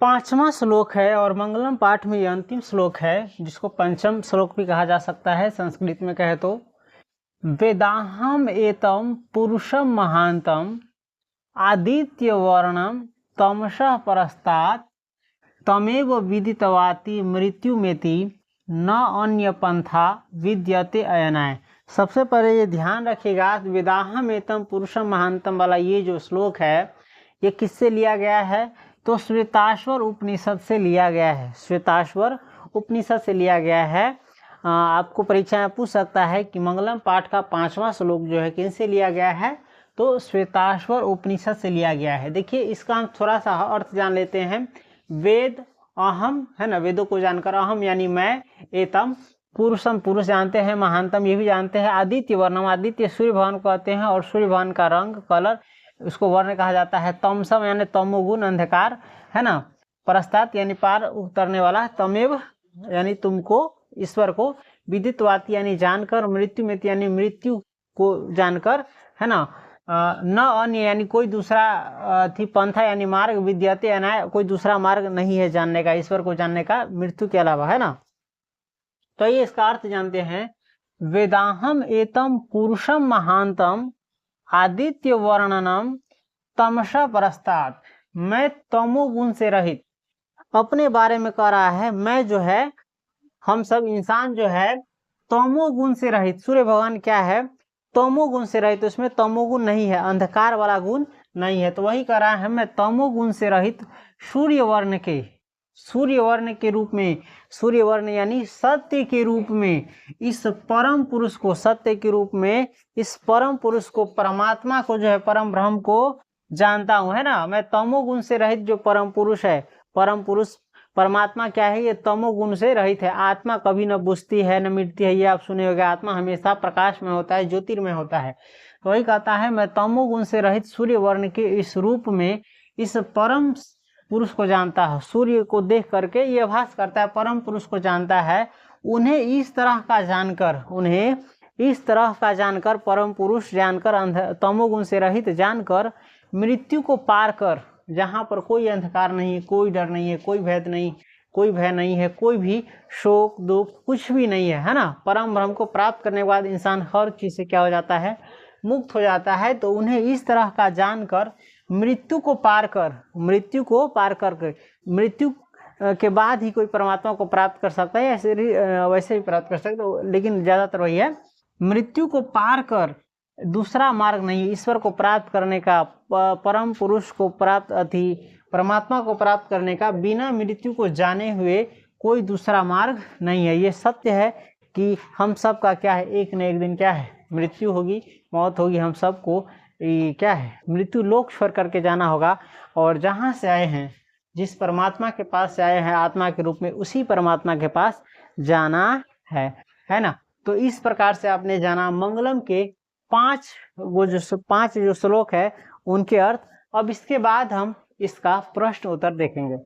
5वां श्लोक है और मंगलम पाठ में ये अंतिम श्लोक है, जिसको पंचम श्लोक भी कहा जा सकता है संस्कृत में कहे तो। वेदाहम एतम पुरुषम महांतम आदित्य वर्णम तमसः परस्तात् तमेव विदितवाति मृत्युमेति न अन्य पंथा विद्यते अयनाय। सबसे पहले ये ध्यान रखिएगा, वेदाहम एतम पुरुषम महांतम वाला ये जो श्लोक है ये किससे लिया गया है? तो श्वेताश्वर उपनिषद से लिया गया है। श्वेताश्वर उपनिषद से लिया गया है। आपको परीक्षा में पूछ सकता है कि मंगलम पाठ का 5वां श्लोक जो है किनसे लिया गया है? तो श्वेताश्वर उपनिषद से लिया गया है। देखिए इसका हम थोड़ा सा अर्थ जान लेते हैं। वेद अहम है ना, वेदों को जानकर, अहम यानी मैं, एतम पुरुषम पुरुष जानते हैं, महानतम ये भी जानते हैं, आदित्य वर्णम आदित्य सूर्य भगवान को कहते हैं और सूर्य भगवान का रंग कलर उसको वर्ण कहा जाता है, तमसम यानी तमोगुण अंधकार है ना, परस्तात यानी पार उतरने वाला, तमेव यानी तुमको ईश्वर को, विदितवाति यानी जानकर, मृत्यु में यानी मृत्यु को जानकर है ना, न अन्य यानी कोई दूसरा थी, पंथा यानी मार्ग, विद्यते अनाय कोई दूसरा मार्ग नहीं है जानने का, ईश्वर को जानने का मृत्यु के अलावा है ना। तो ये इसका अर्थ जानते हैं। वेदाहम एतम पुरुषम महांतम आदित्य वर्णनम तमसा परस्तात्, मैं तमोगुण से रहित, अपने बारे में कह रहा है, मैं जो है, हम सब इंसान जो है तमोगुण से रहित, सूर्य भगवान क्या है? तमोगुण से रहित, उसमें तमोगुण नहीं है, अंधकार वाला गुण नहीं है। तो वही कह रहा है मैं तमोगुण से रहित सूर्य वर्ण के रूप में, सूर्य वर्ण यानी सत्य के रूप में इस परम पुरुष को, सत्य के रूप में इस परम पुरुष को, परमात्मा को जो है, परम ब्रह्म को जानता हूं है ना। मैं तमोगुण से रहित जो परम पुरुष है, परम पुरुष परमात्मा क्या है? ये तमोगुण से रहित है। आत्मा कभी न बुझती है न मिटती है, ये आप सुने होंगे। आत्मा हमेशा प्रकाश में होता है, ज्योतिर्मय होता है। तो वही कहता है मैं तमोगुण से रहित सूर्य वर्ण के इस रूप में इस परम पुरुष को जानता है। सूर्य को देख करके ये आभास करता है परम पुरुष को जानता है। उन्हें इस तरह का जानकर, परम पुरुष जानकर, तमोगुण से रहित जानकर, मृत्यु को पार कर, जहाँ पर कोई अंधकार नहीं, कोई डर नहीं है, कोई भय नहीं, कोई भय नहीं है, कोई भी शोक दुख कुछ भी नहीं है ना। परम ब्रह्म को प्राप्त करने के बाद इंसान हर चीज से क्या हो जाता है? मुक्त हो जाता है। तो उन्हें इस तरह का जानकर मृत्यु को पार कर, मृत्यु के बाद ही कोई परमात्मा को प्राप्त कर सकता है, ऐसे वैसे भी प्राप्त कर सकते हो, लेकिन ज्यादातर वही है, मृत्यु को पार कर, दूसरा मार्ग नहीं ईश्वर को प्राप्त करने का, परम पुरुष को प्राप्त परमात्मा को प्राप्त करने का, बिना मृत्यु को जाने हुए कोई दूसरा मार्ग नहीं है। ये सत्य है कि हम सब का क्या है, एक न एक दिन क्या है, मृत्यु होगी, मौत होगी। हम सबको क्या है, मृत्यु लोक छोड़ करके जाना होगा। और जहाँ से आए हैं, जिस परमात्मा के पास से आए हैं आत्मा के रूप में, उसी परमात्मा के पास जाना है ना। तो इस प्रकार से आपने जाना मंगलम के 5 जो श्लोक है उनके अर्थ। अब इसके बाद हम इसका प्रश्न उत्तर देखेंगे।